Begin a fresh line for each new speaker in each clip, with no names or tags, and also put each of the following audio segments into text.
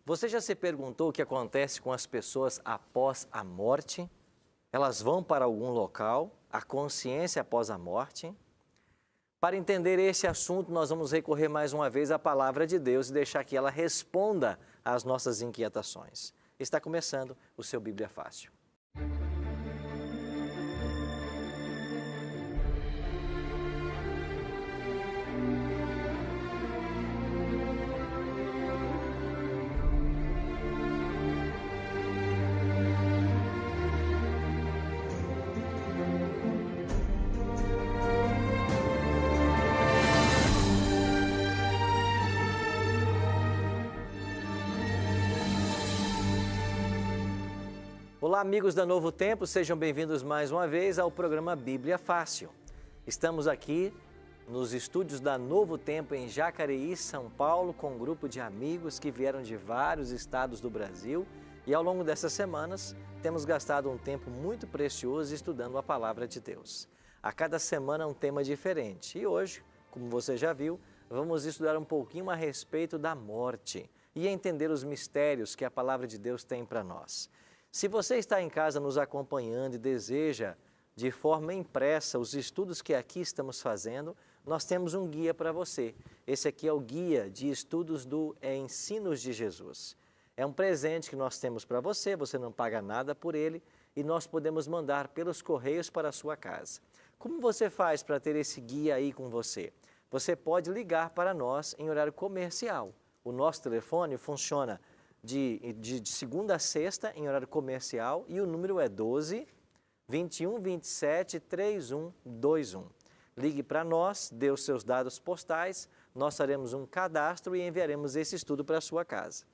Você já se perguntou o que acontece com as pessoas após a morte? Elas vão para algum local, a consciência após a morte? Para entender esse assunto, nós vamos recorrer mais uma vez à palavra de Deus e deixar que ela responda às nossas inquietações. Está começando o seu Bíblia Fácil. Olá, amigos da Novo Tempo, sejam bem-vindos mais uma vez ao programa Bíblia Fácil. Estamos aqui nos estúdios da Novo Tempo em Jacareí, São Paulo, com um grupo de amigos que vieram de vários estados do Brasil e ao longo dessas semanas temos gastado um tempo muito precioso estudando a Palavra de Deus. A cada semana um tema diferente e hoje, como você já viu, vamos estudar um pouquinho a respeito da morte e entender os mistérios que a Palavra de Deus tem para nós. Se você está em casa nos acompanhando e deseja de forma impressa os estudos que aqui estamos fazendo, nós temos um guia para você. Esse aqui é o guia de estudos do Ensinos de Jesus. É um presente que nós temos para você, você não paga nada por ele e nós podemos mandar pelos correios para a sua casa. Como você faz para ter esse guia aí com você? Você pode ligar para nós em horário comercial. O nosso telefone funciona de segunda a sexta em horário comercial e o número é 12 21 27 3121. Ligue para nós, dê os seus dados postais, nós faremos um cadastro e enviaremos esse estudo para a sua casa.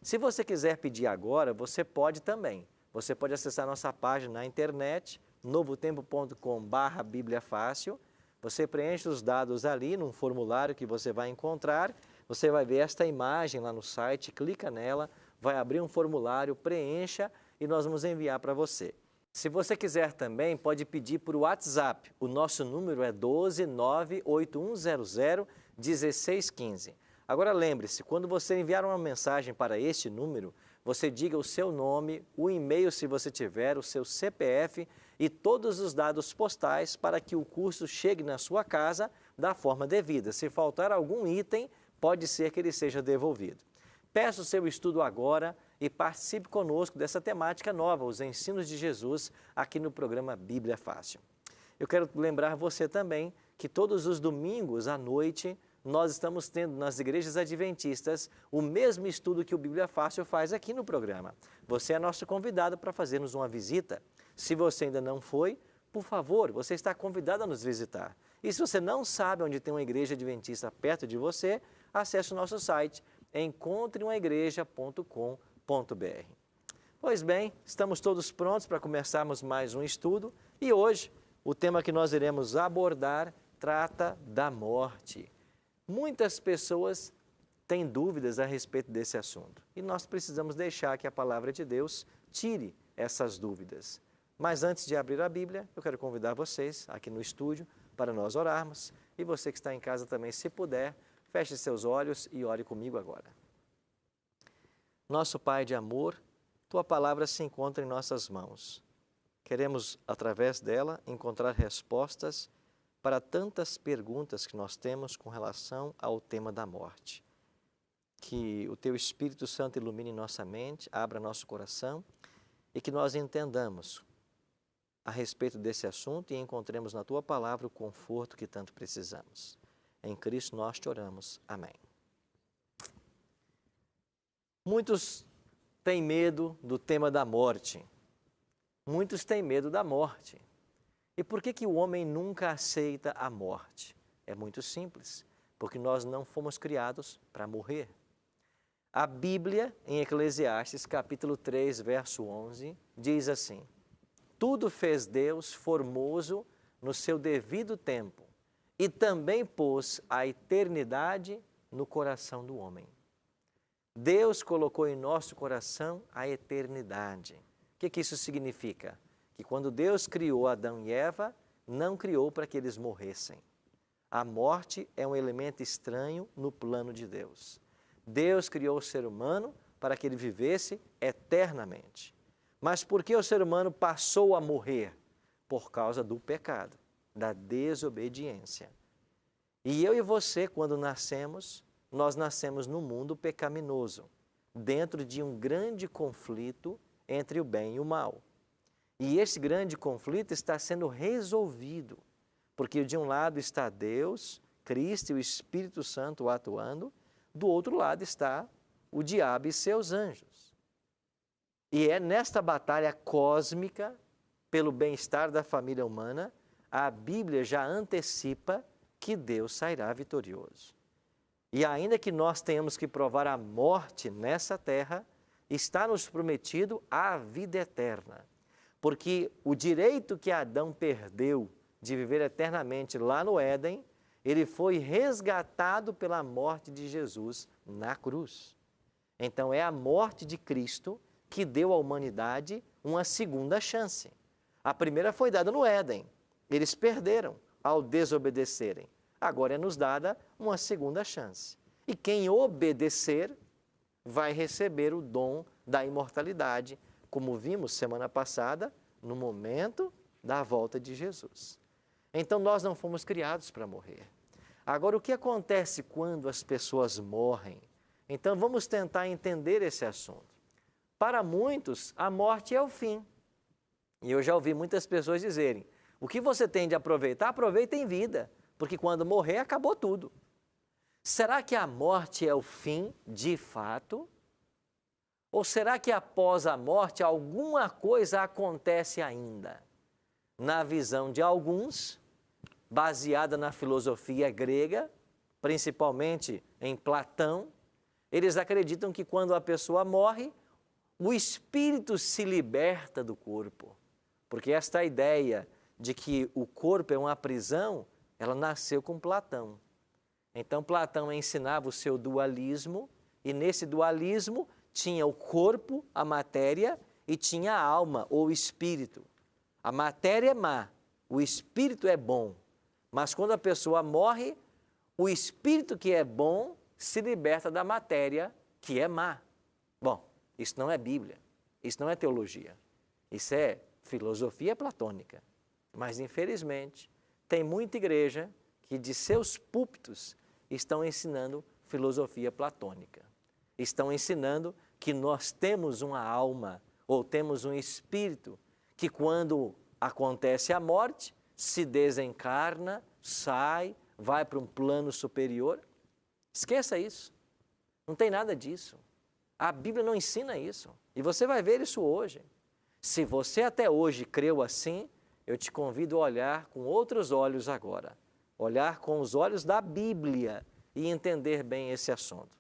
Se você quiser pedir agora, você pode também. Você pode acessar nossa página na internet, novotempo.com/Bíblia Fácil. Você preenche os dados ali num formulário que você vai encontrar. Você vai ver esta imagem lá no site, clica nela, vai abrir um formulário, preencha e nós vamos enviar para você. Se você quiser também, pode pedir por WhatsApp. O nosso número é 12 98100 1615. Agora lembre-se, quando você enviar uma mensagem para este número, você diga o seu nome, o e-mail se você tiver, o seu CPF e todos os dados postais para que o curso chegue na sua casa da forma devida. Se faltar algum item, pode ser que ele seja devolvido. Peça o seu estudo agora e participe conosco dessa temática nova, os ensinos de Jesus, aqui no programa Bíblia Fácil. Eu quero lembrar você também que todos os domingos à noite nós estamos tendo nas igrejas adventistas o mesmo estudo que o Bíblia Fácil faz aqui no programa. Você é nosso convidado para fazermos uma visita. Se você ainda não foi, por favor, você está convidado a nos visitar. E se você não sabe onde tem uma igreja adventista perto de você, acesse o nosso site encontreumaigreja.com.br. Pois bem, estamos todos prontos para começarmos mais um estudo e hoje o tema que nós iremos abordar trata da morte. Muitas pessoas têm dúvidas a respeito desse assunto e nós precisamos deixar que a palavra de Deus tire essas dúvidas. Mas antes de abrir a Bíblia, eu quero convidar vocês aqui no estúdio para nós orarmos e você que está em casa também, se puder, feche seus olhos e ore comigo agora. Nosso Pai de amor, Tua palavra se encontra em nossas mãos. Queremos, através dela, encontrar respostas para tantas perguntas que nós temos com relação ao tema da morte. Que o Teu Espírito Santo ilumine nossa mente, abra nosso coração e que nós entendamos a respeito desse assunto e encontremos na Tua palavra o conforto que tanto precisamos. Em Cristo nós te oramos. Amém. Muitos têm medo do tema da morte. Muitos têm medo da morte. E por que o homem nunca aceita a morte? É muito simples, porque nós não fomos criados para morrer. A Bíblia, em Eclesiastes, capítulo 3, verso 11, diz assim: tudo fez Deus formoso no seu devido tempo e também pôs a eternidade no coração do homem. Deus colocou em nosso coração a eternidade. O que isso significa? Que quando Deus criou Adão e Eva, não criou para que eles morressem. A morte é um elemento estranho no plano de Deus. Deus criou o ser humano para que ele vivesse eternamente. Mas por que o ser humano passou a morrer? Por causa do pecado, da desobediência. E eu e você, quando nascemos, nós nascemos num mundo pecaminoso, dentro de um grande conflito entre o bem e o mal. E esse grande conflito está sendo resolvido, porque de um lado está Deus, Cristo e o Espírito Santo atuando, do outro lado está o diabo e seus anjos. E é nesta batalha cósmica, pelo bem-estar da família humana, a Bíblia já antecipa que Deus sairá vitorioso. E ainda que nós tenhamos que provar a morte nessa terra, está nos prometido a vida eterna. Porque o direito que Adão perdeu de viver eternamente lá no Éden, ele foi resgatado pela morte de Jesus na cruz. Então é a morte de Cristo que deu à humanidade uma segunda chance. A primeira foi dada no Éden. Eles perderam ao desobedecerem. Agora é nos dada uma segunda chance. E quem obedecer vai receber o dom da imortalidade, como vimos semana passada, no momento da volta de Jesus. Então nós não fomos criados para morrer. Agora, o que acontece quando as pessoas morrem? Então vamos tentar entender esse assunto. Para muitos, a morte é o fim. E eu já ouvi muitas pessoas dizerem, o que você tem de aproveitar, aproveita em vida, porque quando morrer, acabou tudo. Será que a morte é o fim, de fato? Ou será que após a morte alguma coisa acontece ainda? Na visão de alguns, baseada na filosofia grega, principalmente em Platão, eles acreditam que quando a pessoa morre, o espírito se liberta do corpo. Porque esta ideia de que o corpo é uma prisão, ela nasceu com Platão. Então Platão ensinava o seu dualismo, e nesse dualismo tinha o corpo, a matéria, e tinha a alma, ou espírito. A matéria é má, o espírito é bom. Mas quando a pessoa morre, o espírito que é bom se liberta da matéria que é má. Bom, isso não é Bíblia, isso não é teologia, isso é filosofia platônica. Mas, infelizmente, tem muita igreja que de seus púlpitos estão ensinando filosofia platônica. Estão ensinando que nós temos uma alma ou temos um espírito que quando acontece a morte, se desencarna, sai, vai para um plano superior. Esqueça isso. Não tem nada disso. A Bíblia não ensina isso. E você vai ver isso hoje. Se você até hoje creu assim, eu te convido a olhar com outros olhos agora. Olhar com os olhos da Bíblia e entender bem esse assunto.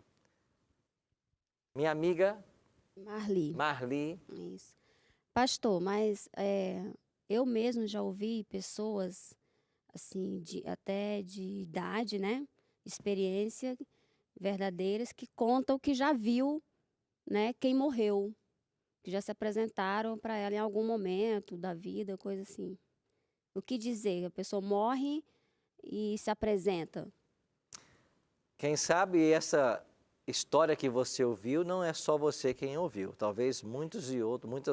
Minha amiga Marli.
Isso. Pastor, mas eu mesmo já ouvi pessoas, assim, até de idade, né? Experiência verdadeiras, que contam que já viu, né, quem morreu, que já se apresentaram para ela em algum momento da vida, coisa assim. O que dizer? A pessoa morre e se apresenta.
Quem sabe essa história que você ouviu não é só você quem ouviu. Talvez muitas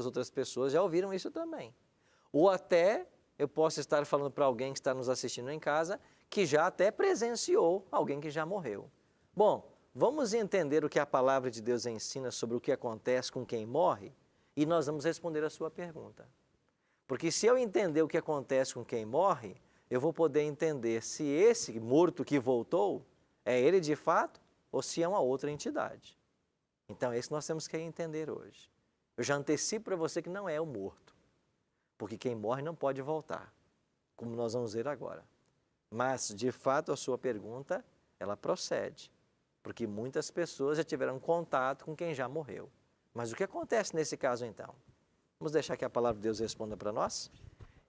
outras pessoas já ouviram isso também. Ou até eu posso estar falando para alguém que está nos assistindo em casa que já até presenciou alguém que já morreu. Bom, vamos entender o que a palavra de Deus ensina sobre o que acontece com quem morre e nós vamos responder a sua pergunta. Porque se eu entender o que acontece com quem morre, eu vou poder entender se esse morto que voltou é ele de fato ou se é uma outra entidade. Então, é isso que nós temos que entender hoje. Eu já antecipo para você que não é o morto, porque quem morre não pode voltar, como nós vamos ver agora. Mas, de fato, a sua pergunta, ela procede, porque muitas pessoas já tiveram contato com quem já morreu. Mas o que acontece nesse caso, então? Vamos deixar que a palavra de Deus responda para nós?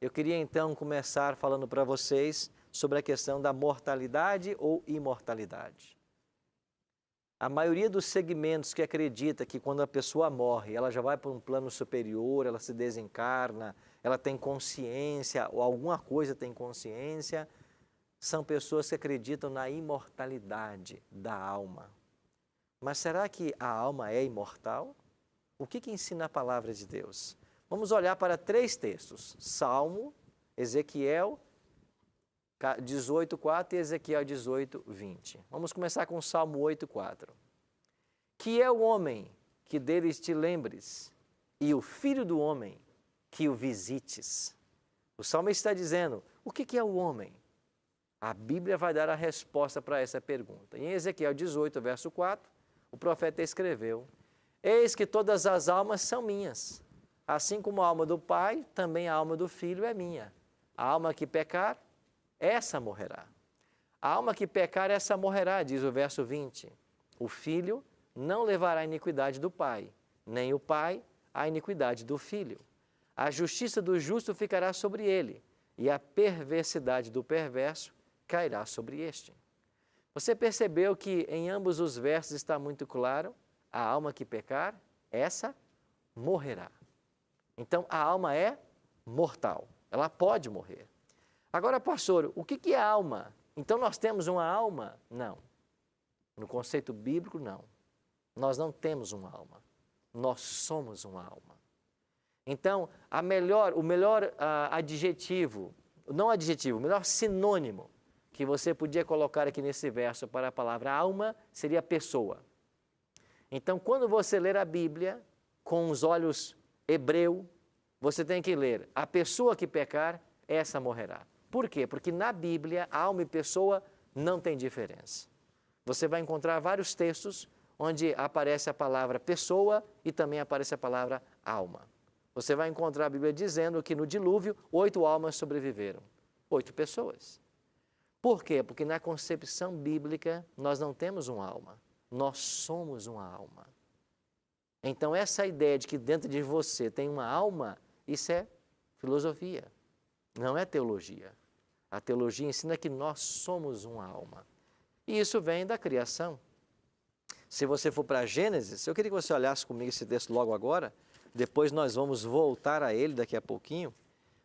Eu queria, então, começar falando para vocês sobre a questão da mortalidade ou imortalidade. A maioria dos segmentos que acredita que quando a pessoa morre, ela já vai para um plano superior, ela se desencarna, ela tem consciência, ou alguma coisa tem consciência, são pessoas que acreditam na imortalidade da alma. Mas será que a alma é imortal? O que ensina a palavra de Deus? Vamos olhar para 3 textos. Salmo, Ezequiel 18:4 e Ezequiel 18:20. Vamos começar com Salmo 8:4. Que é o homem que dele te lembres, e o filho do homem que o visites. O salmista está dizendo, o que é o homem? A Bíblia vai dar a resposta para essa pergunta. Em Ezequiel 18, verso 4, o profeta escreveu, eis que todas as almas são minhas, assim como a alma do Pai, também a alma do Filho é minha. A alma que pecar, essa morrerá. A alma que pecar, essa morrerá, diz o verso 20. O Filho não levará a iniquidade do Pai, nem o Pai a iniquidade do Filho. A justiça do justo ficará sobre ele, e a perversidade do perverso cairá sobre este. Você percebeu que em ambos os versos está muito claro? A alma que pecar, essa morrerá. Então, a alma é mortal, ela pode morrer. Agora, pastor, o que é alma? Então, nós temos uma alma? Não. No conceito bíblico, não. Nós não temos uma alma. Nós somos uma alma. Então, o melhor adjetivo, não adjetivo, o melhor sinônimo que você podia colocar aqui nesse verso para a palavra alma seria pessoa. Então, quando você ler a Bíblia com os olhos hebreu, você tem que ler, a pessoa que pecar, essa morrerá. Por quê? Porque na Bíblia, alma e pessoa não tem diferença. Você vai encontrar vários textos onde aparece a palavra pessoa e também aparece a palavra alma. Você vai encontrar a Bíblia dizendo que no dilúvio 8 almas sobreviveram, 8 pessoas. Por quê? Porque na concepção bíblica nós não temos uma alma, nós somos uma alma. Então essa ideia de que dentro de você tem uma alma, isso é filosofia, não é teologia. A teologia ensina que nós somos uma alma. E isso vem da criação. Se você for para Gênesis, eu queria que você olhasse comigo esse texto logo agora, depois nós vamos voltar a ele daqui a pouquinho.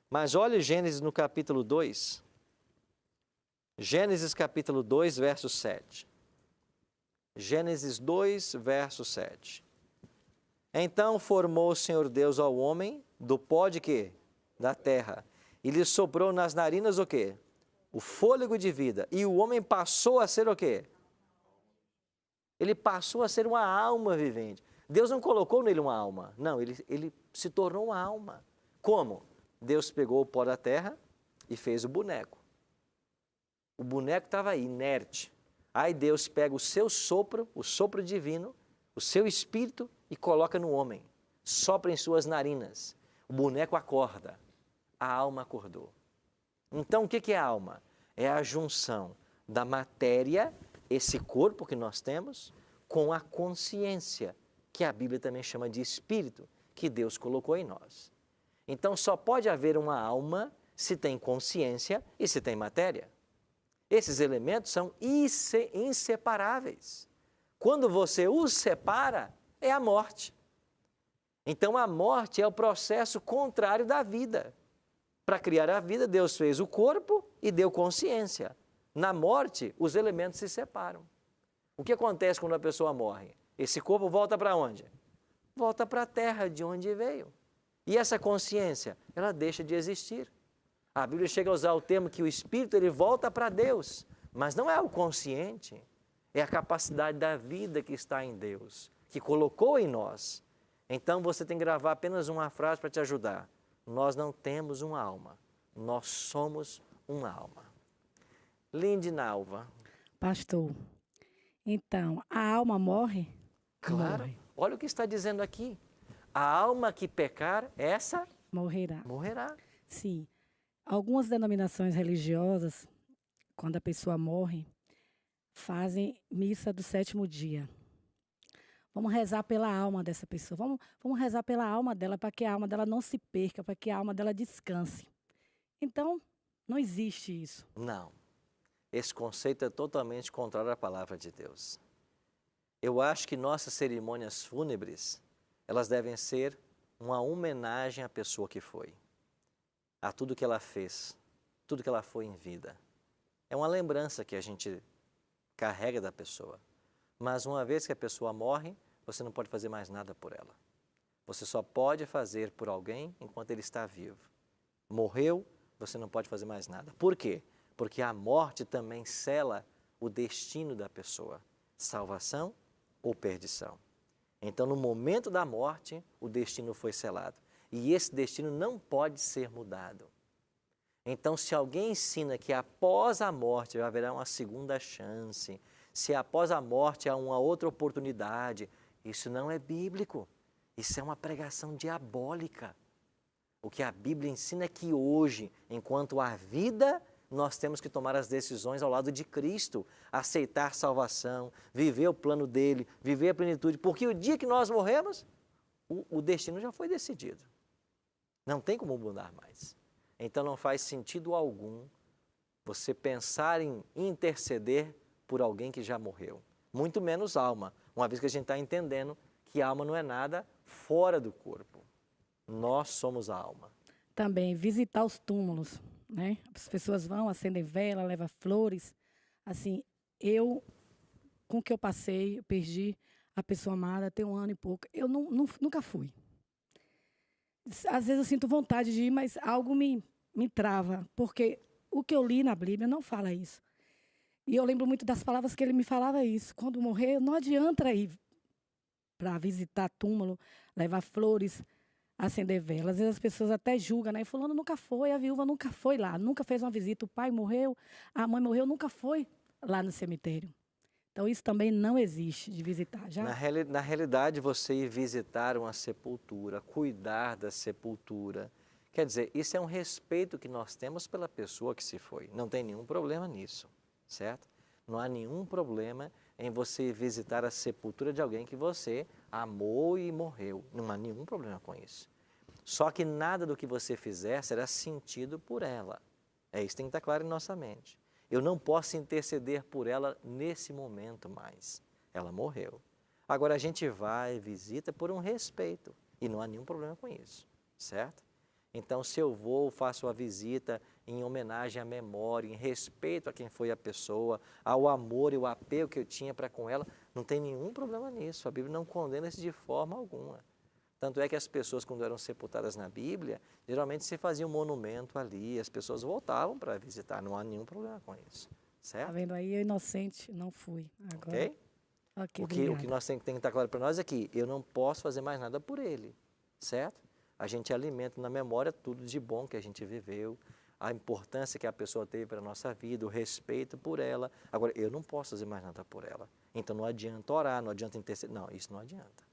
Mas olhe Gênesis no capítulo 2. Gênesis capítulo 2, verso 7. Gênesis 2, verso 7. Então formou o Senhor Deus ao homem do pó de quê? Da terra. E lhe soprou nas narinas o quê? O fôlego de vida. E o homem passou a ser o quê? Ele passou a ser uma alma vivente. Deus não colocou nele uma alma. Não, ele se tornou uma alma. Como? Deus pegou o pó da terra e fez o boneco. O boneco estava aí, inerte. Aí Deus pega o seu sopro, o sopro divino, o seu espírito e coloca no homem. Sopra em suas narinas. O boneco acorda. A alma acordou. Então, o que é a alma? É a junção da matéria, esse corpo que nós temos, com a consciência, que a Bíblia também chama de espírito, que Deus colocou em nós. Então, só pode haver uma alma se tem consciência e se tem matéria. Esses elementos são inseparáveis. Quando você os separa, é a morte. Então, a morte é o processo contrário da vida. Para criar a vida, Deus fez o corpo e deu consciência. Na morte, os elementos se separam. O que acontece quando a pessoa morre? Esse corpo volta para onde? Volta para a terra de onde veio. E essa consciência, ela deixa de existir. A Bíblia chega a usar o termo que o espírito ele volta para Deus, mas não é o consciente, é a capacidade da vida que está em Deus, que colocou em nós. Então você tem que gravar apenas uma frase para te ajudar. Nós não temos uma alma, nós somos uma alma. Lindinalva.
Pastor, então, a alma morre?
Claro,
Morre.
olha o que está dizendo aqui. A alma que pecar, essa
Morrerá.
morrerá.
Sim. Algumas denominações religiosas, quando a pessoa morre, fazem missa do 7º dia. Vamos rezar pela alma dessa pessoa. Vamos rezar pela alma dela, para que a alma dela não se perca, para que a alma dela descanse. Então, não existe isso.
Não. Esse conceito é totalmente contrário à palavra de Deus. Eu acho que nossas cerimônias fúnebres, elas devem ser uma homenagem à pessoa que foi, a tudo que ela fez, tudo que ela foi em vida. É uma lembrança que a gente carrega da pessoa. Mas uma vez que a pessoa morre, você não pode fazer mais nada por ela. Você só pode fazer por alguém enquanto ele está vivo. Morreu, você não pode fazer mais nada. Por quê? Porque a morte também sela o destino da pessoa, salvação ou perdição. Então, no momento da morte, o destino foi selado. E esse destino não pode ser mudado. Então, se alguém ensina que após a morte haverá uma segunda chance, se após a morte há uma outra oportunidade, isso não é bíblico. Isso é uma pregação diabólica. O que a Bíblia ensina é que hoje, enquanto há vida, nós temos que tomar as decisões ao lado de Cristo, aceitar salvação, viver o plano dele, viver a plenitude, porque o dia que nós morremos, o destino já foi decidido. Não tem como mudar mais. Então não faz sentido algum você pensar em interceder por alguém que já morreu. Muito menos alma, uma vez que a gente está entendendo que a alma não é nada fora do corpo. Nós somos a alma.
Também visitar os túmulos, né? As pessoas vão, acendem vela, levam flores. Assim, com o que eu passei, eu perdi a pessoa amada, tem 1 ano e pouco. Eu nunca fui. Às vezes eu sinto vontade de ir, mas algo me trava, porque o que eu li na Bíblia não fala isso. E eu lembro muito das palavras que ele me falava isso. Quando morrer, não adianta ir para visitar túmulo, levar flores, acender velas. Às vezes as pessoas até julgam, né? Fulano nunca foi, a viúva nunca foi lá, nunca fez uma visita, o pai morreu, a mãe morreu, nunca foi lá no cemitério. Então isso também não existe de visitar. Já?
Na realidade, você ir visitar uma sepultura, cuidar da sepultura, quer dizer, isso é um respeito que nós temos pela pessoa que se foi. Não tem nenhum problema nisso, certo? Não há nenhum problema em você visitar a sepultura de alguém que você amou e morreu. Não há nenhum problema com isso. Só que nada do que você fizer será sentido por ela. Isso tem que estar claro em nossa mente. Eu não posso interceder por ela nesse momento mais. Ela morreu. Agora a gente vai e visita por um respeito. E não há nenhum problema com isso, certo? Então, se eu vou, faço a visita em homenagem à memória, em respeito a quem foi a pessoa, ao amor e o apego que eu tinha para com ela, não tem nenhum problema nisso. A Bíblia não condena isso de forma alguma. Tanto é que as pessoas, quando eram sepultadas na Bíblia, geralmente se fazia um monumento ali, as pessoas voltavam para visitar, não há nenhum problema com isso, certo?
Tá vendo aí, eu inocente, não fui. Agora,
ok? O que nós tem que estar claro para nós é que eu não posso fazer mais nada por ele, certo? A gente alimenta na memória tudo de bom que a gente viveu, a importância que a pessoa teve para a nossa vida, o respeito por ela. Agora, eu não posso fazer mais nada por ela. Então não adianta orar, não adianta interceder. Não, isso não adianta.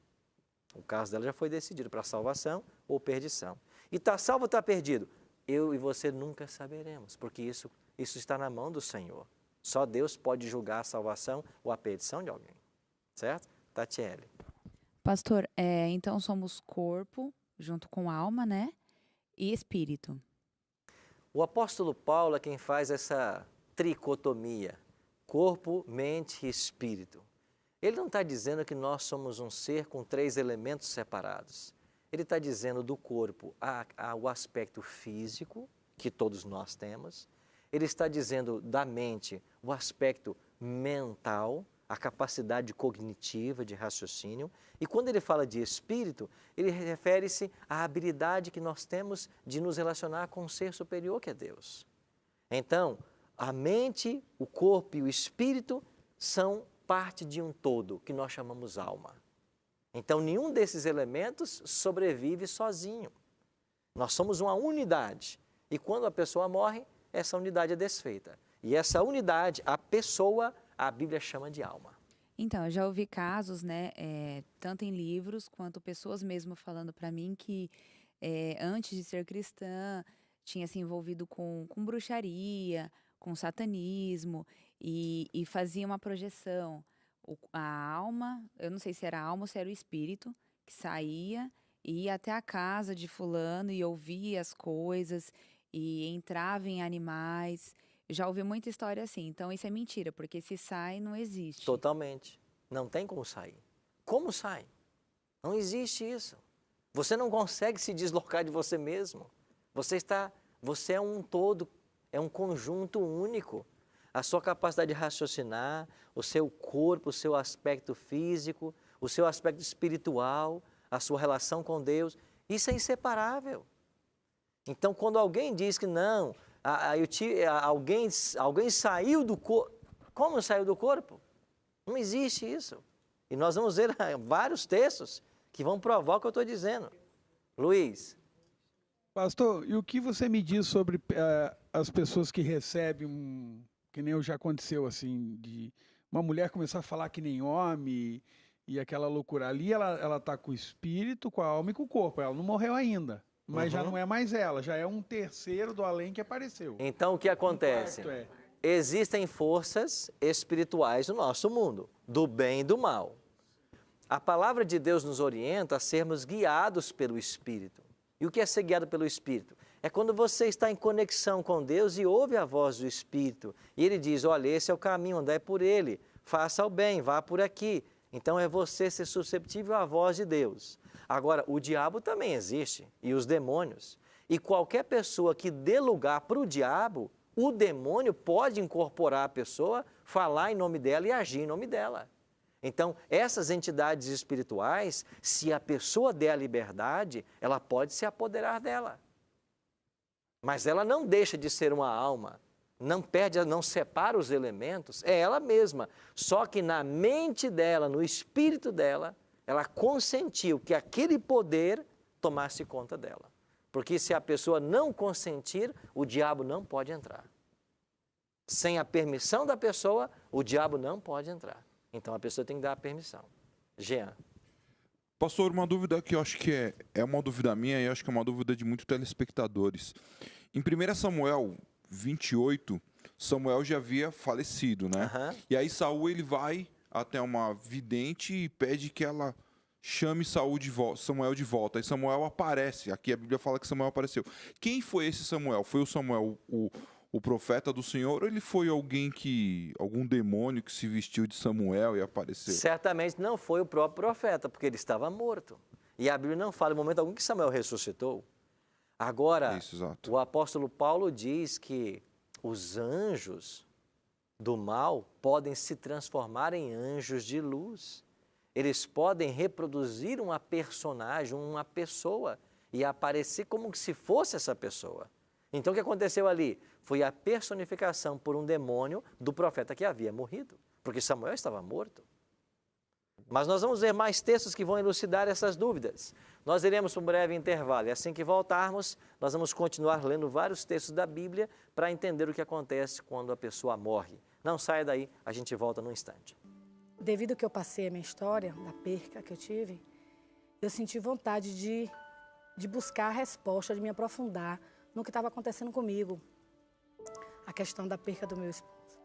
O caso dela já foi decidido para salvação ou perdição. E está salvo ou está perdido? Eu e você nunca saberemos, porque isso está na mão do Senhor. Só Deus pode julgar a salvação ou a perdição de alguém. Certo? Tatiele.
Pastor, então somos corpo junto com alma, né? E espírito.
O apóstolo Paulo é quem faz essa tricotomia, corpo, mente e espírito. Ele não está dizendo que nós somos um ser com 3 elementos separados. Ele está dizendo do corpo há o aspecto físico, que todos nós temos. Ele está dizendo da mente o aspecto mental, a capacidade cognitiva de raciocínio. E quando ele fala de espírito, ele refere-se à habilidade que nós temos de nos relacionar com um ser superior que é Deus. Então, a mente, o corpo e o espírito são parte de um todo que nós chamamos alma. Então, nenhum desses elementos sobrevive sozinho. Nós somos uma unidade e quando a pessoa morre, essa unidade é desfeita. E essa unidade, a pessoa, a Bíblia chama de alma.
Então, eu já ouvi casos, né, tanto em livros quanto pessoas mesmo falando para mim que antes de ser cristã tinha se envolvido com bruxaria, com satanismo e fazia uma projeção. A alma, eu não sei se era a alma ou se era o espírito, que saía e ia até a casa de fulano e ouvia as coisas e entrava em animais. Já ouvi muita história assim, então isso é mentira, porque se sai, não existe.
Totalmente. Não tem como sair. Como sai? Não existe isso. Você não consegue se deslocar de você mesmo. Você é um todo, é um conjunto único. a sua capacidade de raciocinar, o seu corpo, o seu aspecto físico, o seu aspecto espiritual, a sua relação com Deus, isso é inseparável. Então, quando alguém diz que não, alguém saiu do corpo, como saiu do corpo? Não existe isso. E nós vamos ver vários textos que vão provar o que eu estou dizendo. Luiz.
Pastor, e o que você me diz sobre as pessoas que recebem, que nem já aconteceu assim, de uma mulher começar a falar que nem homem e aquela loucura ali, ela está com o espírito, com a alma e com o corpo, ela não morreu ainda, mas já não é mais ela, já é um terceiro do além que apareceu.
Então o que acontece? Existem forças espirituais no nosso mundo, do bem e do mal. A palavra de Deus nos orienta a sermos guiados pelo Espírito. E o que é ser guiado pelo Espírito? É quando você está em conexão com Deus e ouve a voz do Espírito. E Ele diz, olha, esse é o caminho, andai por ele, faça o bem, vá por aqui. Então é você ser susceptível à voz de Deus. Agora, o diabo também existe, e os demônios. E qualquer pessoa que dê lugar para o diabo, o demônio pode incorporar a pessoa, falar em nome dela e agir em nome dela. Então, essas entidades espirituais, se a pessoa der a liberdade, ela pode se apoderar dela. Mas ela não deixa de ser uma alma, não separa os elementos, é ela mesma. Só que na mente dela, no espírito dela, ela consentiu que aquele poder tomasse conta dela. Porque se a pessoa não consentir, o diabo não pode entrar. Sem a permissão da pessoa, o diabo não pode entrar. Então, a pessoa tem que dar a permissão. Jean.
Pastor, uma dúvida que eu acho que é uma dúvida minha e acho que é uma dúvida de muitos telespectadores. Em 1 Samuel 28, Samuel já havia falecido, né? E aí Saul ele vai até uma vidente e pede que ela chame Samuel de volta. Aí Samuel aparece. Aqui a Bíblia fala que Samuel apareceu. Quem foi esse Samuel? Foi o Samuel, o profeta do Senhor, ou ele foi algum demônio que se vestiu de Samuel e apareceu?
Certamente não foi o próprio profeta, porque ele estava morto. E a Bíblia não fala em momento algum que Samuel ressuscitou. Agora, o apóstolo Paulo diz que os anjos do mal podem se transformar em anjos de luz. Eles podem reproduzir uma personagem, uma pessoa, e aparecer como se fosse essa pessoa. Então, o que aconteceu ali? Foi a personificação por um demônio do profeta que havia morrido, porque Samuel estava morto. Mas nós vamos ver mais textos que vão elucidar essas dúvidas. Nós iremos para um breve intervalo e assim que voltarmos, nós vamos continuar lendo vários textos da Bíblia para entender o que acontece quando a pessoa morre. Não saia daí, a gente volta num instante.
Devido ao que eu passei, a minha história, da perca que eu tive, eu senti vontade de buscar a resposta, de me aprofundar no que estava acontecendo comigo. A questão da perca do meu esposo.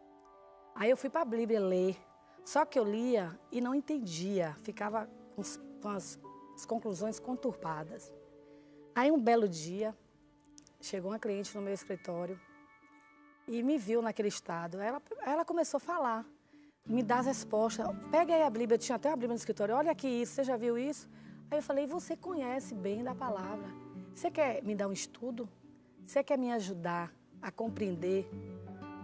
Aí eu fui para a Bíblia ler, só que eu lia e não entendia, ficava com as conclusões conturbadas. Aí um belo dia, chegou uma cliente no meu escritório e me viu naquele estado. Ela começou a falar, me dar as respostas. Pega aí a Bíblia, eu tinha até a Bíblia no escritório, olha aqui isso, você já viu isso? Aí eu falei, você conhece bem da palavra, você quer me dar um estudo? Você quer me ajudar a compreender?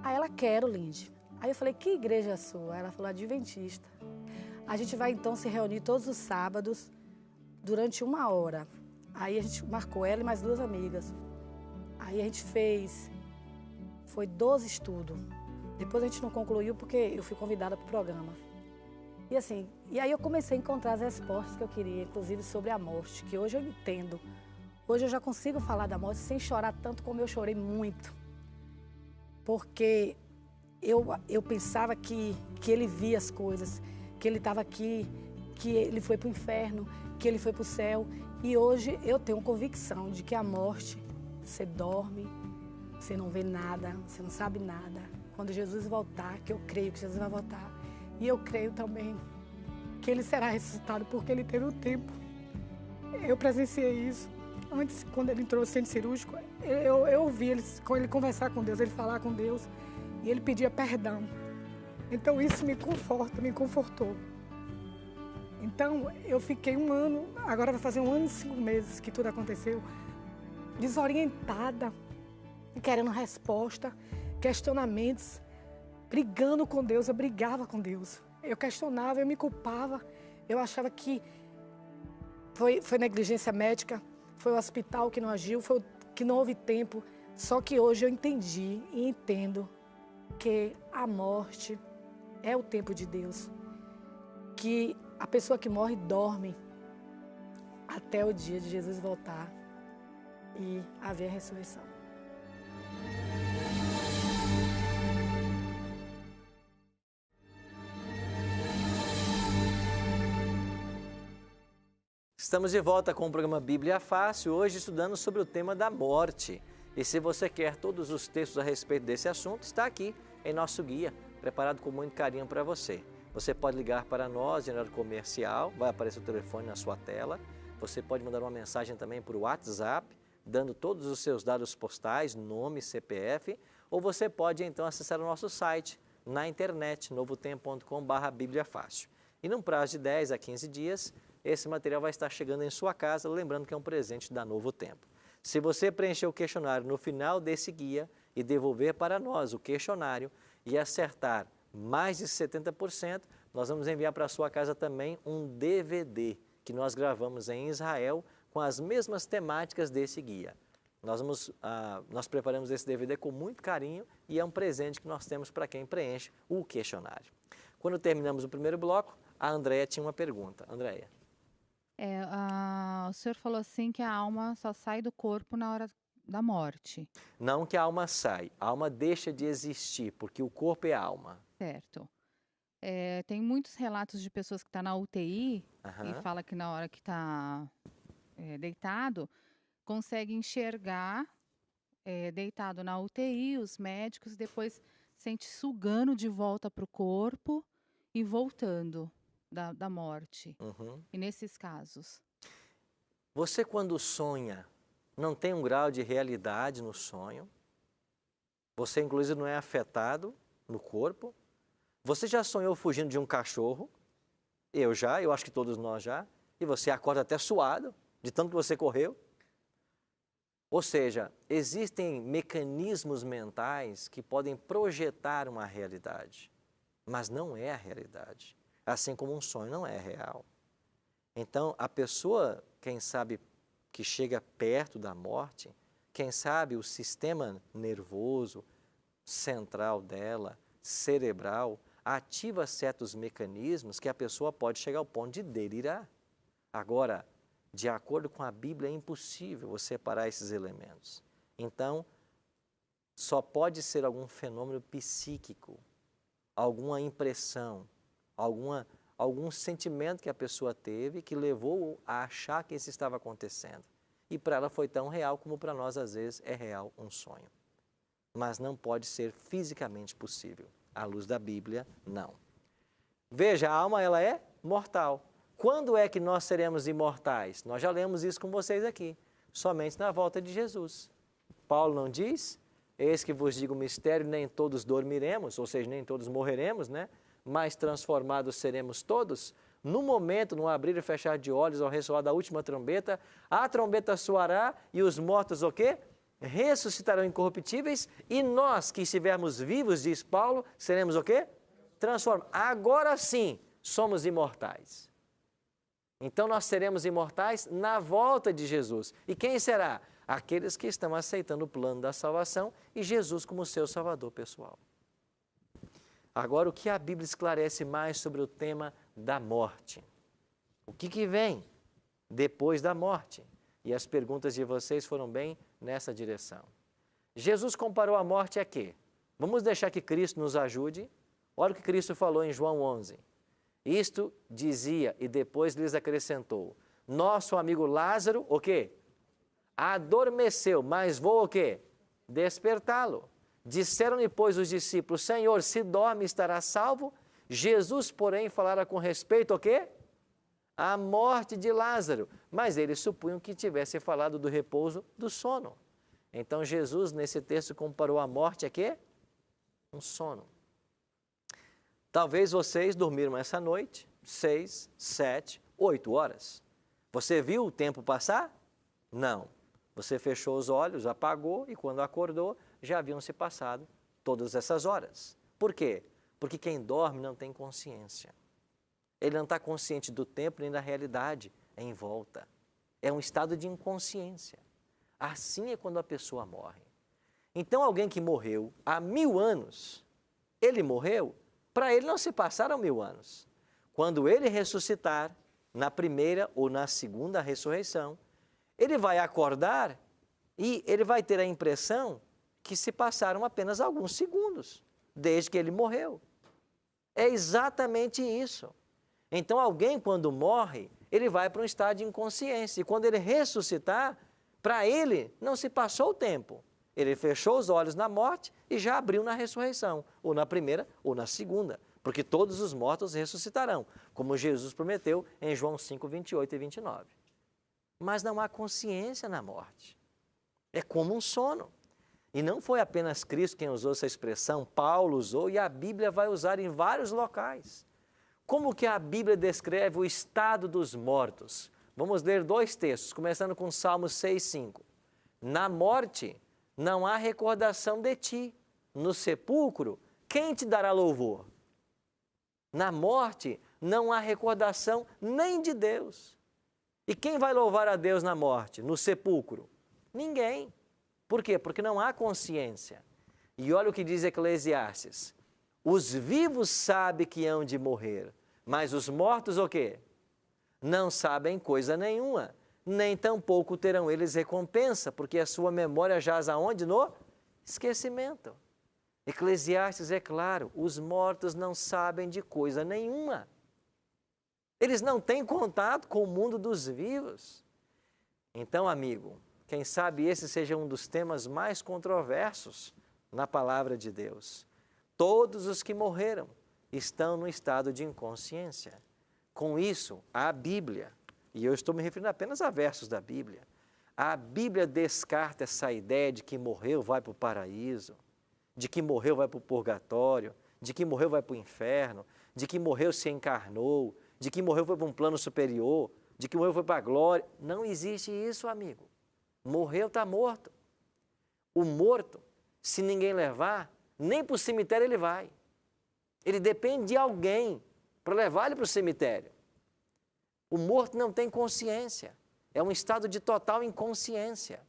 Aí ela, quero, Lindy. Aí eu falei, que igreja é a sua? Ela falou, adventista. A gente vai então se reunir todos os sábados durante 1 hora. Aí a gente marcou ela e mais 2 amigas. Aí a gente foi 12 estudos. Depois a gente não concluiu porque eu fui convidada para o programa. E aí eu comecei a encontrar as respostas que eu queria, inclusive sobre a morte, que hoje eu entendo. Hoje eu já consigo falar da morte sem chorar tanto como eu chorei muito. Porque eu pensava que ele via as coisas, que ele estava aqui, que ele foi para o inferno, que ele foi para o céu. E hoje eu tenho convicção de que a morte, você dorme, você não vê nada, você não sabe nada. Quando Jesus voltar, que eu creio que Jesus vai voltar, e eu creio também que ele será ressuscitado, porque ele teve o tempo. Eu presenciei isso. Antes, quando ele entrou no centro cirúrgico, eu ouvi ele conversar com Deus, ele falar com Deus, e ele pedia perdão. Então isso me conforta, me confortou. Então eu fiquei 1 ano, agora vai fazer 1 ano e 5 meses que tudo aconteceu, desorientada, querendo resposta, questionamentos.
brigando com Deus, eu brigava com Deus. Eu questionava, eu me culpava, eu achava que foi negligência médica, foi o hospital que não agiu, foi que não houve tempo. Só que hoje eu entendi e entendo que a morte é o tempo de Deus. Que a pessoa que morre dorme até o dia de Jesus voltar e haver a ressurreição.
Estamos de volta com o programa Bíblia Fácil, hoje estudando sobre o tema da morte. E se você quer todos os textos a respeito desse assunto, está aqui em nosso guia, preparado com muito carinho para você. Você pode ligar para nós em horário comercial, vai aparecer o telefone na sua tela. Você pode mandar uma mensagem também por WhatsApp, dando todos os seus dados postais, nome, CPF, ou você pode então acessar o nosso site na internet, novotempo.com/bibliafácil. E num prazo de 10 a 15 dias, esse material vai estar chegando em sua casa, lembrando que é um presente da Novo Tempo. Se você preencher o questionário no final desse guia e devolver para nós o questionário e acertar mais de 70%, nós vamos enviar para a sua casa também um DVD que nós gravamos em Israel com as mesmas temáticas desse guia. Nós preparamos esse DVD com muito carinho e é um presente que nós temos para quem preenche o questionário. Quando terminamos o primeiro bloco, a Andréia tinha uma pergunta. Andréia.
O senhor falou assim que a alma só sai do corpo na hora da morte.
Não que a alma sai, a alma deixa de existir, porque o corpo é a alma.
Certo. Tem muitos relatos de pessoas que estão na UTI e fala que na hora que está deitado, consegue enxergar deitado na UTI, os médicos, depois sente sugando de volta para o corpo e voltando da morte. E nesses casos?
Você quando sonha, não tem um grau de realidade no sonho? Você inclusive não é afetado no corpo? Você já sonhou fugindo de um cachorro? Eu acho que todos nós já. E você acorda até suado, de tanto que você correu. Ou seja, existem mecanismos mentais que podem projetar uma realidade, mas não é a realidade. Assim como um sonho não é real. Então, a pessoa, quem sabe, que chega perto da morte, quem sabe o sistema nervoso central dela, cerebral, ativa certos mecanismos que a pessoa pode chegar ao ponto de delirar. Agora, de acordo com a Bíblia, é impossível você separar esses elementos. Então, só pode ser algum fenômeno psíquico, alguma impressão, algum sentimento que a pessoa teve que levou a achar que isso estava acontecendo. E para ela foi tão real como para nós, às vezes, é real um sonho. Mas não pode ser fisicamente possível. À luz da Bíblia, não. Veja, a alma ela é mortal. Quando é que nós seremos imortais? Nós já lemos isso com vocês aqui. Somente na volta de Jesus. Paulo não diz? Eis que vos digo o mistério, nem todos dormiremos, ou seja, nem todos morreremos, né? Mas transformados seremos todos. No momento, no abrir e fechar de olhos, ao ressoar da última trombeta, a trombeta soará e os mortos o quê? Ressuscitarão incorruptíveis e nós que estivermos vivos, diz Paulo, seremos o quê? Transformados. Agora sim, somos imortais. Então nós seremos imortais na volta de Jesus. E quem será? Aqueles que estão aceitando o plano da salvação e Jesus como seu salvador pessoal. Agora, o que a Bíblia esclarece mais sobre o tema da morte? O que vem depois da morte? E as perguntas de vocês foram bem nessa direção. Jesus comparou a morte a quê? Vamos deixar que Cristo nos ajude? Olha o que Cristo falou em João 11. Isto dizia e depois lhes acrescentou. Nosso amigo Lázaro, o quê? Adormeceu, mas vou o quê? Despertá-lo. Disseram-lhe, pois, os discípulos, Senhor, se dorme, estará salvo? Jesus, porém, falara com respeito ao quê? A morte de Lázaro. Mas eles supunham que tivesse falado do repouso do sono. Então, Jesus, nesse texto, comparou a morte a quê? Um sono. Talvez vocês dormiram essa noite 6, 7, 8 horas. Você viu o tempo passar? Não. Você fechou os olhos, apagou e quando acordou, já haviam se passado todas essas horas. Por quê? Porque quem dorme não tem consciência. Ele não está consciente do tempo nem da realidade em volta. É um estado de inconsciência. Assim é quando a pessoa morre. Então, alguém que morreu há 1000 anos, ele morreu, para ele não se passaram 1000 anos. Quando ele ressuscitar, na primeira ou na segunda ressurreição, ele vai acordar e ele vai ter a impressão que se passaram apenas alguns segundos, desde que ele morreu. É exatamente isso. Então, alguém, quando morre, ele vai para um estado de inconsciência. E quando ele ressuscitar, para ele não se passou o tempo. Ele fechou os olhos na morte e já abriu na ressurreição, ou na primeira ou na segunda, porque todos os mortos ressuscitarão, como Jesus prometeu em João 5, 28 e 29. Mas não há consciência na morte. É como um sono. E não foi apenas Cristo quem usou essa expressão, Paulo usou e a Bíblia vai usar em vários locais. Como que a Bíblia descreve o estado dos mortos? Vamos ler 2 textos, começando com Salmos 6, 5. Na morte não há recordação de ti. No sepulcro, quem te dará louvor? Na morte não há recordação nem de Deus. E quem vai louvar a Deus na morte, no sepulcro? Ninguém. Por quê? Porque não há consciência. E olha o que diz Eclesiastes. Os vivos sabem que hão de morrer, mas os mortos o quê? Não sabem coisa nenhuma, nem tampouco terão eles recompensa, porque a sua memória jaz aonde? No esquecimento. Eclesiastes é claro, os mortos não sabem de coisa nenhuma. Eles não têm contato com o mundo dos vivos. Então, amigo, quem sabe esse seja um dos temas mais controversos na palavra de Deus. Todos os que morreram estão no estado de inconsciência. Com isso, a Bíblia, e eu estou me referindo apenas a versos da Bíblia, a Bíblia descarta essa ideia de que morreu vai para o paraíso, de que morreu vai para o purgatório, de que morreu vai para o inferno, de que morreu se encarnou, de que morreu foi para um plano superior, de que morreu foi para a glória. Não existe isso, amigo. Morreu, está morto. O morto, se ninguém levar, nem para o cemitério ele vai. Ele depende de alguém para levar ele para o cemitério. O morto não tem consciência. É um estado de total inconsciência.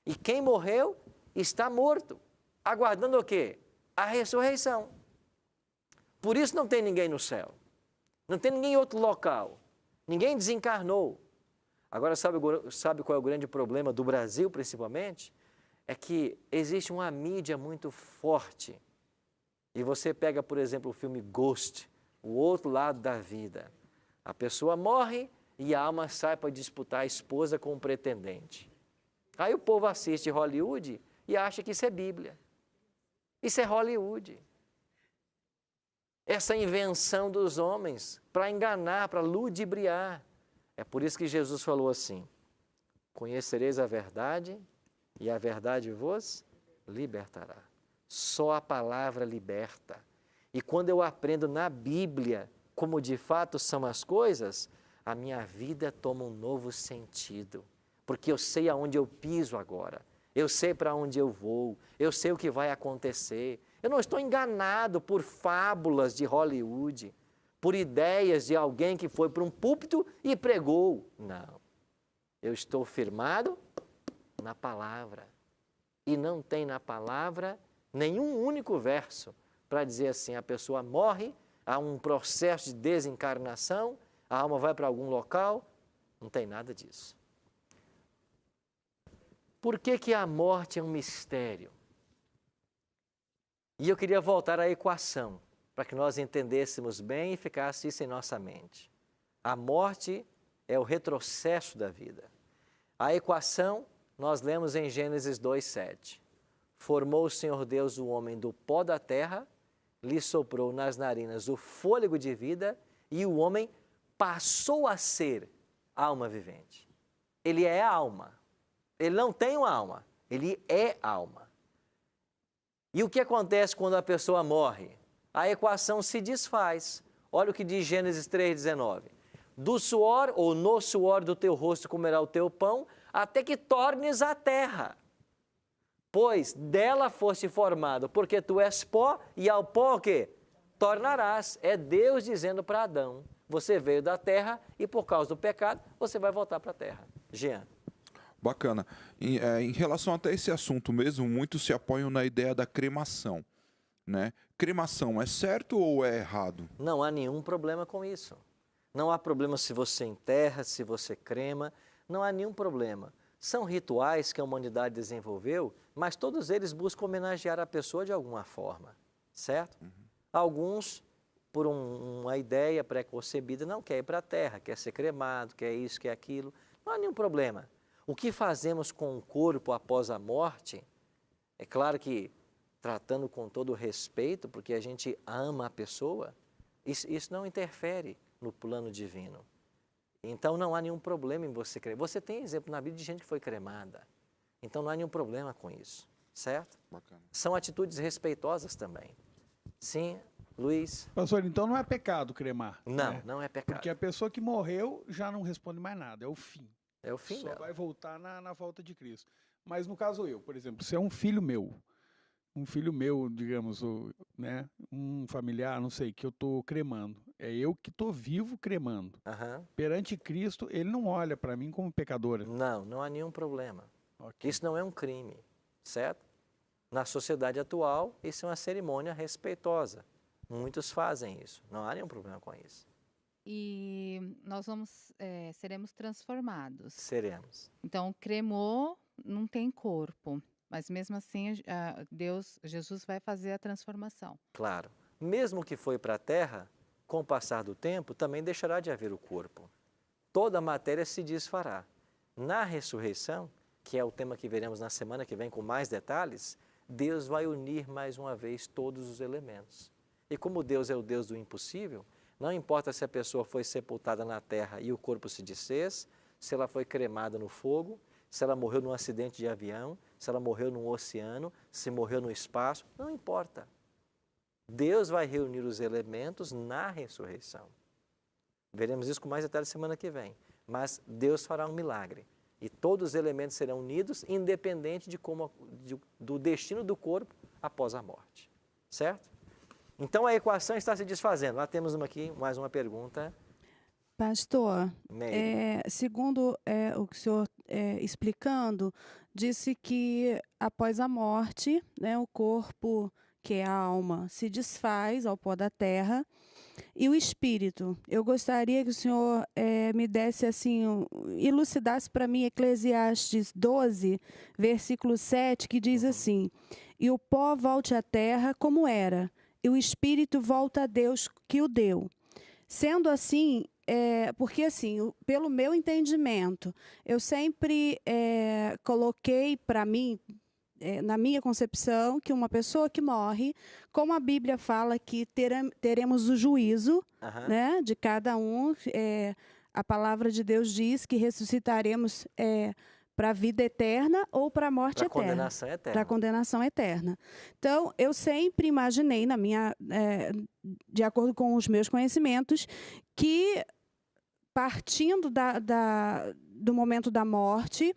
E quem morreu está morto. Aguardando o quê? A ressurreição. Por isso não tem ninguém no céu. Não tem ninguém em outro local. Ninguém desencarnou. Agora, sabe qual é o grande problema do Brasil, principalmente? É que existe uma mídia muito forte. E você pega, por exemplo, o filme Ghost, o outro lado da vida. A pessoa morre e a alma sai para disputar a esposa com o pretendente. Aí o povo assiste Hollywood e acha que isso é Bíblia. Isso é Hollywood. Essa invenção dos homens para enganar, para ludibriar. É por isso que Jesus falou assim, conhecereis a verdade e a verdade vos libertará. Só a palavra liberta. E quando eu aprendo na Bíblia como de fato são as coisas, a minha vida toma um novo sentido. Porque eu sei aonde eu piso agora. Eu sei para onde eu vou. Eu sei o que vai acontecer. Eu não estou enganado por fábulas de Hollywood, por ideias de alguém que foi para um púlpito e pregou. Não. Eu estou firmado na palavra. E não tem na palavra nenhum único verso para dizer assim, a pessoa morre, há um processo de desencarnação, a alma vai para algum local. Não tem nada disso. Por que a morte é um mistério? E eu queria voltar à equação, para que nós entendêssemos bem e ficasse isso em nossa mente. A morte é o retrocesso da vida. A equação nós lemos em Gênesis 2:7. Formou o Senhor Deus o homem do pó da terra, lhe soprou nas narinas o fôlego de vida e o homem passou a ser alma vivente. Ele é alma. Ele não tem uma alma, ele é alma. E o que acontece quando a pessoa morre? A equação se desfaz. Olha o que diz Gênesis 3:19. Do suor ou no suor do teu rosto comerá o teu pão, até que tornes a terra. Pois dela foste formado, porque tu és pó, e ao pó o quê? Tornarás. É Deus dizendo para Adão, você veio da terra e por causa do pecado, você vai voltar para a terra. Jean.
Bacana. Em relação até esse assunto mesmo, muitos se apoiam na ideia da cremação, né? Cremação é certo ou é errado?
Não há nenhum problema com isso. Não há problema se você enterra, se você crema, não há nenhum problema. São rituais que a humanidade desenvolveu, mas todos eles buscam homenagear a pessoa de alguma forma, certo? Alguns, por uma ideia pré-concebida, não quer ir para a terra, quer ser cremado, quer isso, quer aquilo. Não há nenhum problema. O que fazemos com o corpo após a morte, é claro que tratando com todo respeito, porque a gente ama a pessoa, isso não interfere no plano divino. Então não há nenhum problema em você cremar. Você tem exemplo na Bíblia de gente que foi cremada. Então não há nenhum problema com isso, certo?
Bacana.
São atitudes respeitosas também. Sim, Luiz?
Pastor, então não é pecado cremar?
Não,
né?
não é pecado.
Porque a pessoa que morreu já não responde mais nada, é o fim.
É o fim
Só
dela.
vai voltar na volta de Cristo. Mas no caso eu, por exemplo, se é um filho meu, digamos, né, um familiar, não sei, que eu estou cremando, é eu que estou vivo cremando. Perante Cristo, ele não olha para mim como pecadora.
Não, não há nenhum problema.
Okay.
Isso não é um crime, certo? Na sociedade atual, isso é uma cerimônia respeitosa. Muitos fazem isso, não há nenhum problema com isso.
E nós seremos transformados.
Seremos.
Então, cremou, não tem corpo, mas mesmo assim Jesus vai fazer a transformação.
Claro. Mesmo que foi para a terra, com o passar do tempo, também deixará de haver o corpo. Toda a matéria se desfará. Na ressurreição, que é o tema que veremos na semana que vem com mais detalhes, Deus vai unir mais uma vez todos os elementos. E como Deus é o Deus do impossível, não importa se a pessoa foi sepultada na terra e o corpo se desfez, se ela foi cremada no fogo, se ela morreu num acidente de avião, se ela morreu no oceano, se morreu no espaço, não importa. Deus vai reunir os elementos na ressurreição. Veremos isso com mais detalhes semana que vem. Mas Deus fará um milagre. E todos os elementos serão unidos, independente do destino do corpo após a morte. Certo? Então a equação está se desfazendo. Lá temos aqui mais uma pergunta.
Pastor, segundo o que o senhor explicando, disse que após a morte, né, o corpo, que é a alma, se desfaz ao pó da terra, e o espírito. Eu gostaria que o senhor me desse assim, elucidasse para mim Eclesiastes 12, versículo 7, que diz assim: e o pó volte à terra como era, e o espírito volta a Deus que o deu. Sendo assim, porque assim, pelo meu entendimento, eu sempre coloquei para mim, na minha concepção, que uma pessoa que morre, como a Bíblia fala que teremos o juízo, né, de cada um, a palavra de Deus diz que ressuscitaremos para a vida eterna ou para a morte eterna.
Condenação eterna.
Para a condenação eterna. Então, eu sempre imaginei, de acordo com os meus conhecimentos, que partindo do momento da morte,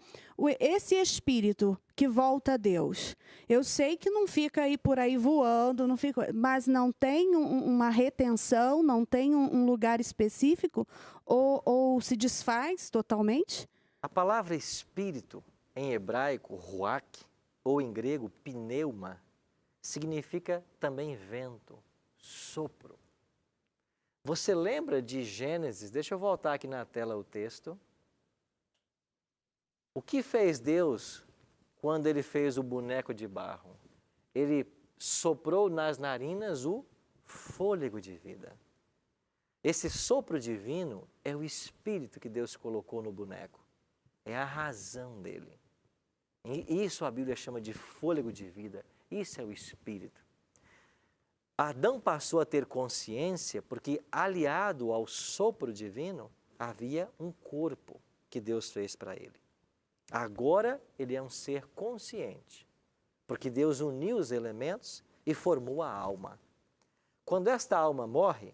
esse espírito que volta a Deus, eu sei que não fica aí por aí voando, mas não tem uma retenção, não tem um lugar específico, ou se desfaz totalmente?
A palavra espírito, em hebraico, ruach, ou em grego, pneuma, significa também vento, sopro. Você lembra de Gênesis? Deixa eu voltar aqui na tela o texto. O que fez Deus quando ele fez o boneco de barro? Ele soprou nas narinas o fôlego de vida. Esse sopro divino é o espírito que Deus colocou no boneco. É a razão dele. E isso a Bíblia chama de fôlego de vida. Isso é o espírito. Adão passou a ter consciência porque, aliado ao sopro divino, havia um corpo que Deus fez para ele. Agora ele é um ser consciente, porque Deus uniu os elementos e formou a alma. Quando esta alma morre,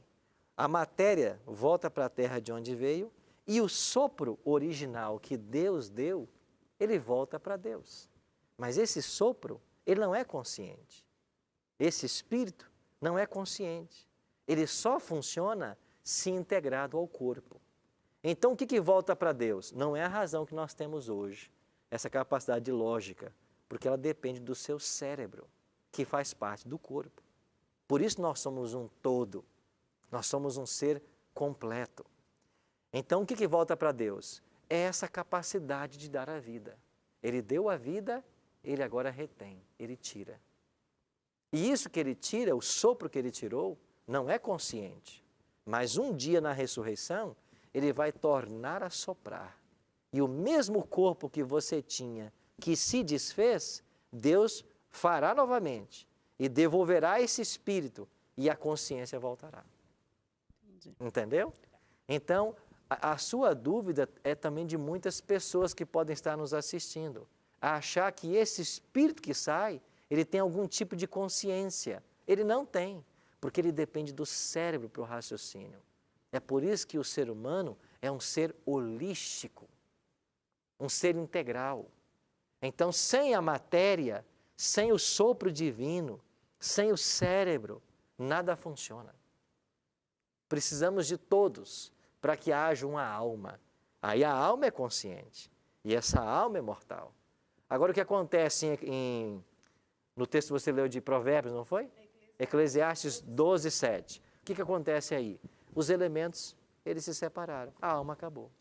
a matéria volta para a terra de onde veio e o sopro original que Deus deu, ele volta para Deus. Mas esse sopro, ele não é consciente. Esse espírito não é consciente. Ele só funciona se integrado ao corpo. Então, o que volta para Deus? Não é a razão que nós temos hoje, essa capacidade de lógica, porque ela depende do seu cérebro, que faz parte do corpo. Por isso nós somos um todo, nós somos um ser completo. Então, o que volta para Deus? É essa capacidade de dar a vida. Ele deu a vida, ele agora retém, ele tira. E isso que ele tira, o sopro que ele tirou, não é consciente. Mas um dia na ressurreição, ele vai tornar a soprar. E o mesmo corpo que você tinha, que se desfez, Deus fará novamente e devolverá esse espírito e a consciência voltará. Entendeu? Então, a sua dúvida é também de muitas pessoas que podem estar nos assistindo, a achar que esse espírito que sai, ele tem algum tipo de consciência. Ele não tem, porque ele depende do cérebro para o raciocínio. É por isso que o ser humano é um ser holístico, um ser integral. Então, sem a matéria, sem o sopro divino, sem o cérebro, nada funciona. Precisamos de todos para que haja uma alma. Aí a alma é consciente e essa alma é mortal. Agora, o que acontece no texto que você leu de Provérbios, não foi? Eclesiastes 12, 7. O que acontece aí? Os elementos, eles se separaram. A alma acabou.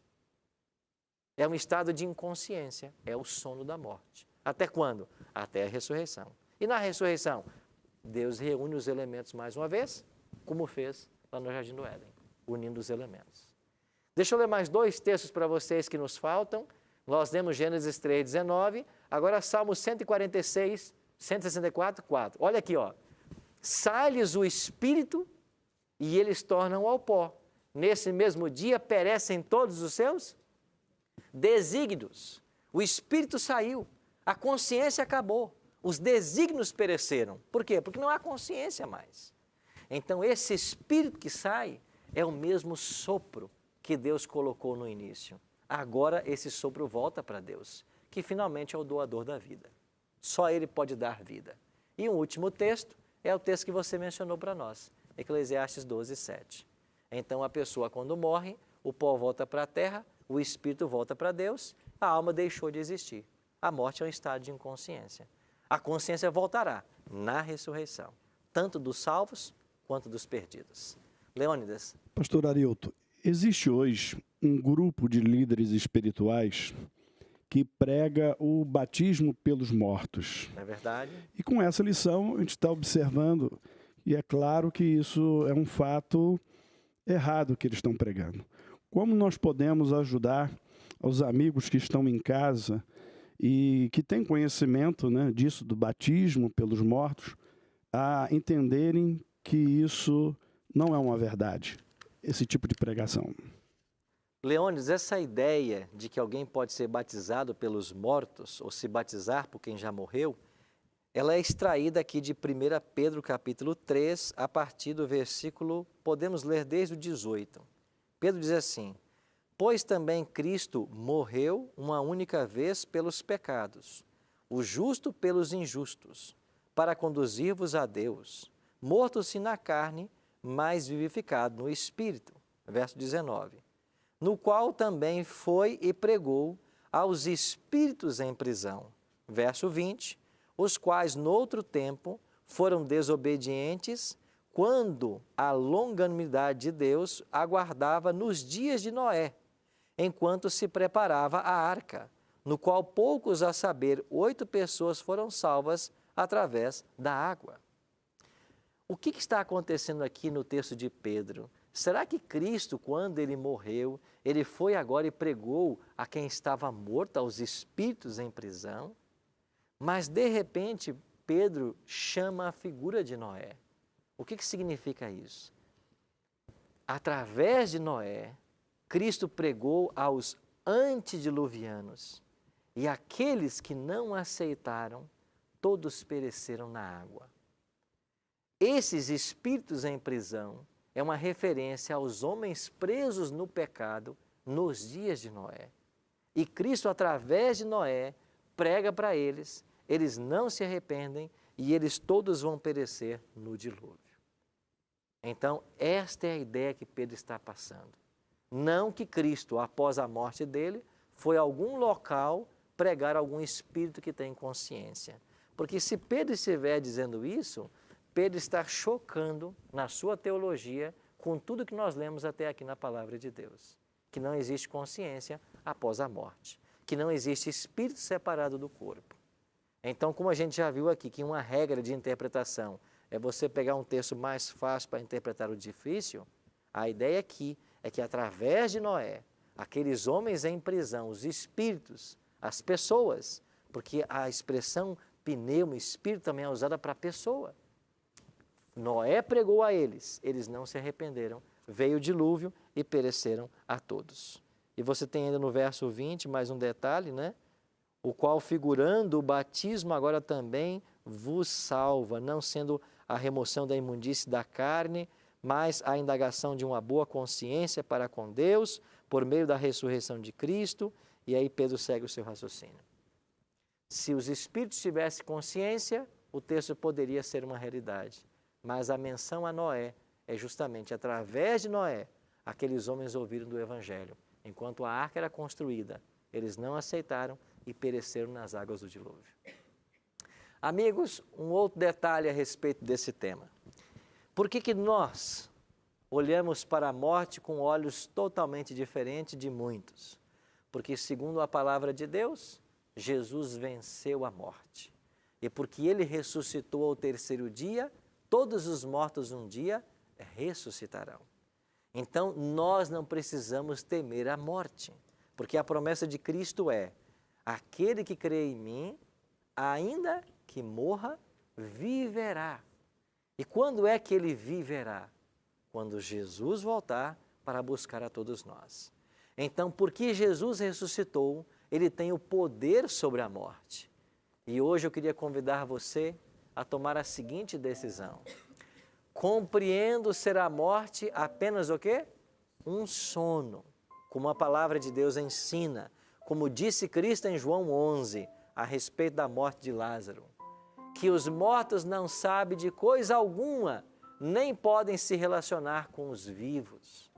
É um estado de inconsciência. É o sono da morte. Até quando? Até a ressurreição. E na ressurreição, Deus reúne os elementos mais uma vez, como fez lá no Jardim do Éden, unindo os elementos. Deixa eu ler mais 2 textos para vocês que nos faltam. Nós lemos Gênesis 3, 19. Agora Salmo 146, 164, 4. Olha aqui, ó. Sai-lhes o espírito e eles tornam ao pó. Nesse mesmo dia perecem todos os seus desígnios. O espírito saiu, a consciência acabou, os desígnios pereceram. Por quê? Porque não há consciência mais. Então esse espírito que sai é o mesmo sopro que Deus colocou no início. Agora esse sopro volta para Deus, que finalmente é o doador da vida. Só Ele pode dar vida. E um último texto é o texto que você mencionou para nós, Eclesiastes 12, 7. Então a pessoa quando morre, o pó volta para a terra, o espírito volta para Deus, a alma deixou de existir. A morte é um estado de inconsciência. A consciência voltará na ressurreição, tanto dos salvos quanto dos perdidos. Leônidas.
Pastor Arilton, existe hoje um grupo de líderes espirituais que prega o batismo pelos mortos.
É verdade.
E com essa lição a gente está observando, e é claro que isso é um fato errado que eles estão pregando. Como nós podemos ajudar os amigos que estão em casa e que têm conhecimento, né, disso, do batismo pelos mortos, a entenderem que isso não é uma verdade, esse tipo de pregação?
Leônidas, essa ideia de que alguém pode ser batizado pelos mortos ou se batizar por quem já morreu, ela é extraída aqui de 1 Pedro capítulo 3, a partir do versículo, podemos ler desde o 18. Pedro diz assim: pois também Cristo morreu uma única vez pelos pecados, o justo pelos injustos, para conduzir-vos a Deus, morto-se na carne, mas vivificado no Espírito. Verso 19. No qual também foi e pregou aos espíritos em prisão. Verso 20. Os quais, noutro tempo, foram desobedientes, quando a longanimidade de Deus aguardava nos dias de Noé, enquanto se preparava a arca, no qual poucos, a saber, 8 pessoas foram salvas através da água. O que está acontecendo aqui no texto de Pedro? Será que Cristo, quando ele morreu, ele foi agora e pregou a quem estava morto, aos espíritos em prisão? Mas, de repente, Pedro chama a figura de Noé. O que significa isso? Através de Noé, Cristo pregou aos antediluvianos, e aqueles que não aceitaram, todos pereceram na água. Esses espíritos em prisão é uma referência aos homens presos no pecado nos dias de Noé. E Cristo, através de Noé, prega para eles eles não se arrependem e eles todos vão perecer no dilúvio. Então, esta é a ideia que Pedro está passando. Não que Cristo, após a morte dele, foi a algum local pregar algum espírito que tem consciência. Porque se Pedro estiver dizendo isso, Pedro está chocando na sua teologia com tudo que nós lemos até aqui na palavra de Deus. Que não existe consciência após a morte. Que não existe espírito separado do corpo. Então, como a gente já viu aqui, que uma regra de interpretação é você pegar um texto mais fácil para interpretar o difícil, a ideia aqui é que através de Noé, aqueles homens em prisão, os espíritos, as pessoas, porque a expressão pneuma, espírito também é usada para pessoa. Noé pregou a eles, eles não se arrependeram, veio o dilúvio e pereceram a todos. E você tem ainda no verso 20 mais um detalhe, né? O qual, figurando o batismo, agora também vos salva, não sendo a remoção da imundície da carne, mas a indagação de uma boa consciência para com Deus, por meio da ressurreição de Cristo. E aí Pedro segue o seu raciocínio. Se os espíritos tivessem consciência, o texto poderia ser uma realidade. Mas a menção a Noé é justamente através de Noé, aqueles homens ouviram do Evangelho. Enquanto a arca era construída, eles não aceitaram e pereceram nas águas do dilúvio. Amigos, um outro detalhe a respeito desse tema. Por que nós olhamos para a morte com olhos totalmente diferentes de muitos? Porque, segundo a palavra de Deus, Jesus venceu a morte. E porque Ele ressuscitou ao terceiro dia, todos os mortos um dia ressuscitarão. Então, nós não precisamos temer a morte, porque a promessa de Cristo é: aquele que crê em mim, ainda que morra, viverá. E quando é que ele viverá? Quando Jesus voltar para buscar a todos nós. Então, porque Jesus ressuscitou, ele tem o poder sobre a morte. E hoje eu queria convidar você a tomar a seguinte decisão. Compreendo ser a morte apenas o quê? Um sono, como a palavra de Deus ensina, como disse Cristo em João 11, a respeito da morte de Lázaro, que os mortos não sabem de coisa alguma, nem podem se relacionar com os vivos.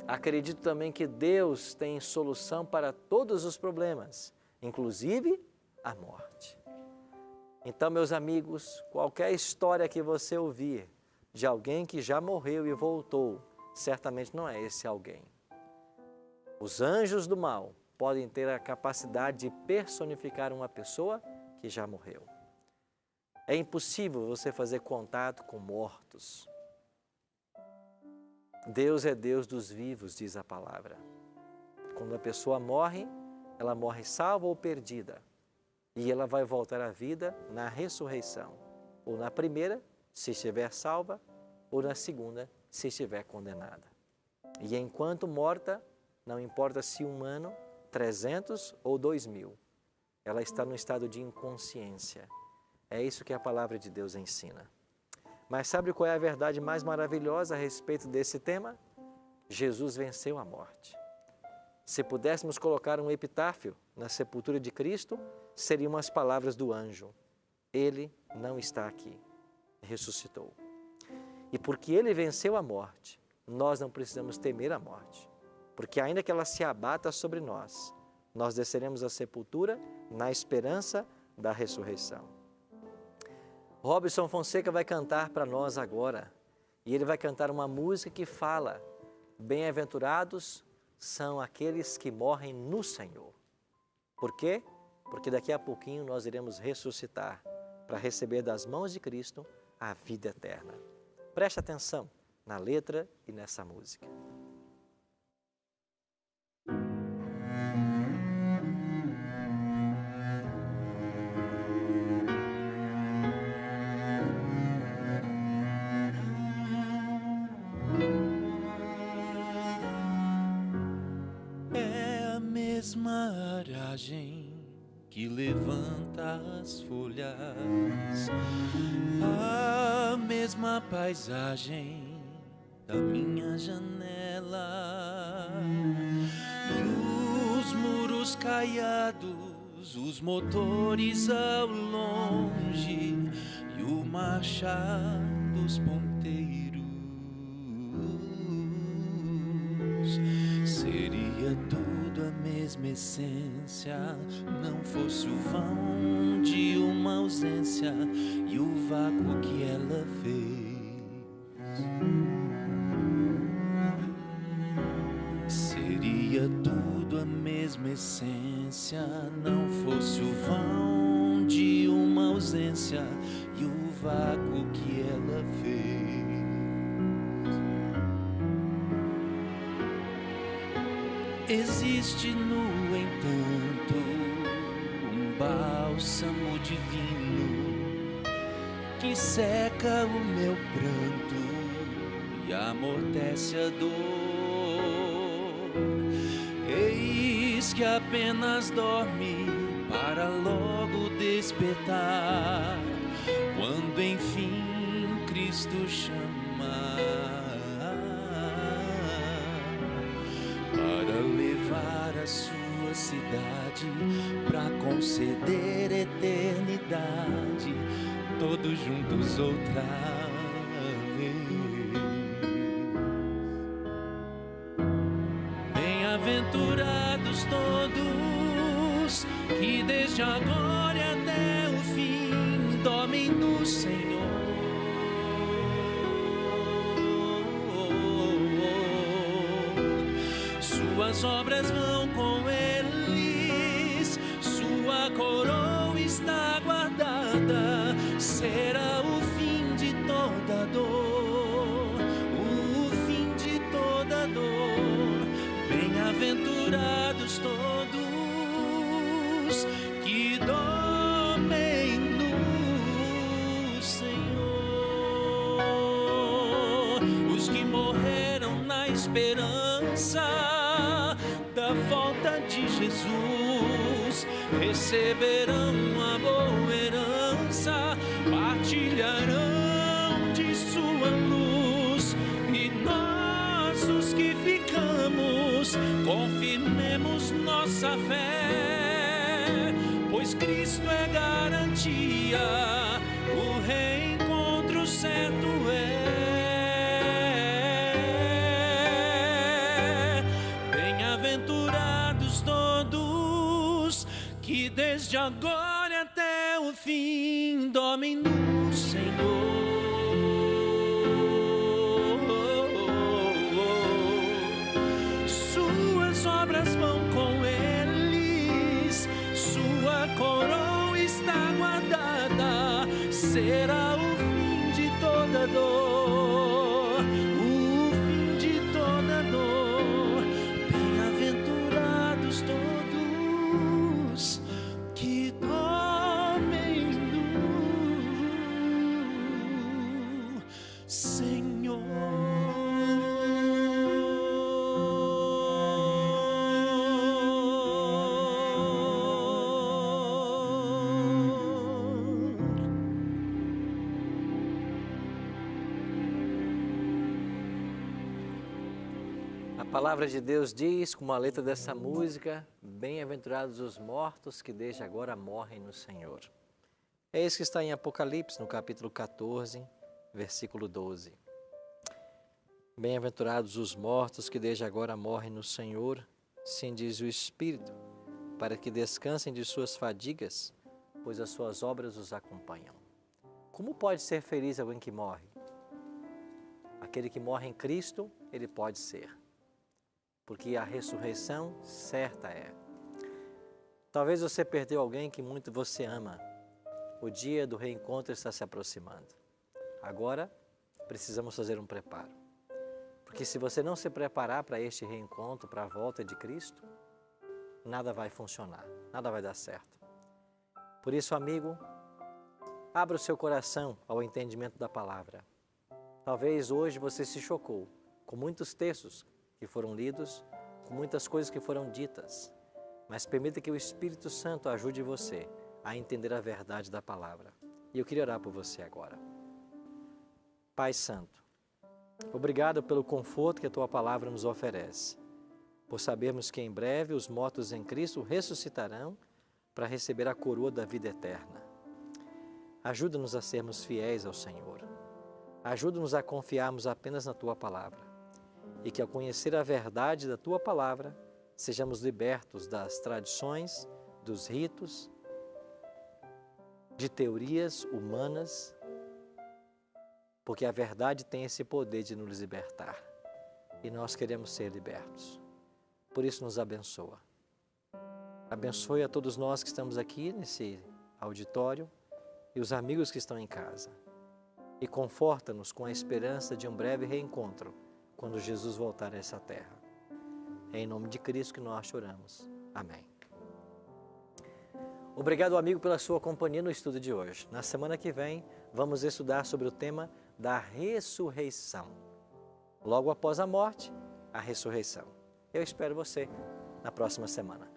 Acredito também que Deus tem solução para todos os problemas, inclusive a morte. Então, meus amigos, qualquer história que você ouvir de alguém que já morreu e voltou, certamente não é esse alguém. Os anjos do mal podem ter a capacidade de personificar uma pessoa que já morreu. É impossível você fazer contato com mortos. Deus é Deus dos vivos, diz a palavra. Quando a pessoa morre, ela morre salva ou perdida. E ela vai voltar à vida na ressurreição. Ou na primeira, se estiver salva, ou na segunda, se estiver condenada. E enquanto morta, não importa se 1 ano, 300 ou 2000, ela está no estado de inconsciência. É isso que a palavra de Deus ensina. Mas sabe qual é a verdade mais maravilhosa a respeito desse tema? Jesus venceu a morte. Se pudéssemos colocar um epitáfio na sepultura de Cristo, seriam as palavras do anjo: Ele não está aqui, ressuscitou. E porque Ele venceu a morte, nós não precisamos temer a morte. Porque ainda que ela se abata sobre nós, nós desceremos à sepultura na esperança da ressurreição. Robson Fonseca vai cantar para nós agora. E ele vai cantar uma música que fala: bem-aventurados são aqueles que morrem no Senhor. Por quê? Porque daqui a pouquinho nós iremos ressuscitar para receber das mãos de Cristo a vida eterna. Preste atenção na letra e nessa música.
Mesma aragem que levanta as folhas, a mesma paisagem da minha janela, e os muros caiados os motores ao longe e o marchar dos ponteiros. Seria tudo a mesma essência, não fosse o vão de uma ausência e o vácuo que ela fez. Seria tudo a mesma essência, não fosse o vão de uma ausência e o vácuo que ela fez. Existe, no entanto, um bálsamo divino que seca o meu pranto e amortece a dor. Eis que apenas dorme para logo despertar, quando enfim Cristo chama para levar a sua cidade, para conceder eternidade, todos juntos outra vez. Bem-aventurados todos que desde agora e até o fim dormem no Senhor. Suas obras vão com eles, sua coroa está guardada, será o fim de toda dor, o fim de toda dor. Bem-aventurados todos que dormem no Senhor, os que morreram na esperança da volta de Jesus, receberão a boa herança, partilharão de sua luz. E nós, os que ficamos, confirmemos nossa fé, pois Cristo é garantia, o reencontro certo é. Bem-aventurados todos que desde agora até o fim dormem no Senhor. Suas obras vão com eles, sua coroa está guardada, será o fim de toda dor, o fim de toda dor. Bem-aventurados todos que dormem no Senhor.
A palavra de Deus diz, com a letra dessa música, bem-aventurados os mortos que desde agora morrem no Senhor. É isso que está em Apocalipse, no capítulo 14, versículo 12. Bem-aventurados os mortos que desde agora morrem no Senhor, sim diz o Espírito, para que descansem de suas fadigas, pois as suas obras os acompanham. Como pode ser feliz alguém que morre? Aquele que morre em Cristo, ele pode ser, porque a ressurreição certa é. Talvez você perdeu alguém que muito você ama. O dia do reencontro está se aproximando. Agora, precisamos fazer um preparo. Porque se você não se preparar para este reencontro, para a volta de Cristo, nada vai funcionar, nada vai dar certo. Por isso, amigo, abra o seu coração ao entendimento da palavra. Talvez hoje você se chocou com muitos textos que foram lidos, com muitas coisas que foram ditas, mas permita que o Espírito Santo ajude você a entender a verdade da palavra. E eu queria orar por você agora. Pai Santo, obrigado pelo conforto que a Tua palavra nos oferece, por sabermos que em breve os mortos em Cristo ressuscitarão para receber a coroa da vida eterna. Ajuda-nos a sermos fiéis ao Senhor. Ajuda-nos a confiarmos apenas na Tua palavra. E que ao conhecer a verdade da Tua palavra, sejamos libertos das tradições, dos ritos, de teorias humanas, porque a verdade tem esse poder de nos libertar. E nós queremos ser libertos. Por isso nos abençoa. Abençoe a todos nós que estamos aqui nesse auditório e os amigos que estão em casa. E conforta-nos com a esperança de um breve reencontro quando Jesus voltar a essa terra. É em nome de Cristo que nós choramos. Amém. Obrigado, amigo, pela sua companhia no estudo de hoje. Na semana que vem, vamos estudar sobre o tema da ressurreição. Logo após a morte, a ressurreição. Eu espero você na próxima semana.